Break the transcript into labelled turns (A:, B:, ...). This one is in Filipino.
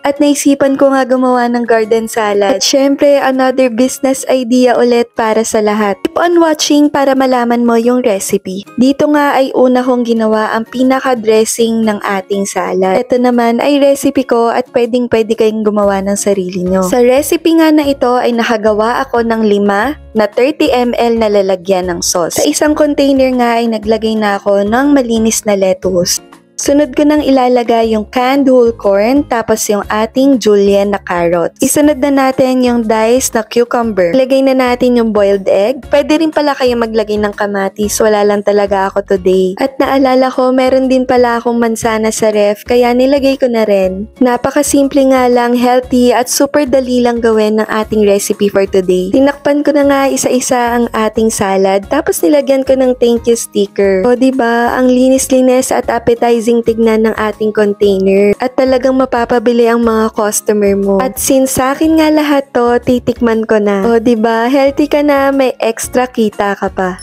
A: At naisipan ko nga gumawa ng garden salad. At syempre, another business idea ulit para sa lahat. Keep on watching para malaman mo yung recipe. Dito nga ay una kong ginawa ang pinaka-dressing ng ating salad. Ito naman ay recipe ko at pwedeng-pwede kayong gumawa ng sarili nyo. Sa recipe nga na ito ay nakagawa ako ng 5 na 30 ml na lalagyan ng sauce. Sa isang container nga ay naglagay na ako ng malinis na lettuce. Sunod ko nang ilalagay yung canned whole corn tapos yung ating julienne na carrots. Isunod na natin yung diced na cucumber. Ilagay na natin yung boiled egg. Pwede rin pala kayo maglagay ng kamatis. Wala lang talaga ako today. At naalala ko, meron din pala akong mansana sa ref kaya nilagay ko na rin. Napakasimple nga lang, healthy at super dali lang gawin ng ating recipe for today. Tinakpan ko na nga isa-isa ang ating salad tapos nilagyan ko ng thank you sticker. O diba, ang linis-linis at appetizing tignan ng ating container at talagang mapapabili ang mga customer mo. At since sa akin nga lahat to, titikman ko na. O diba, healthy ka na, may extra kita ka pa.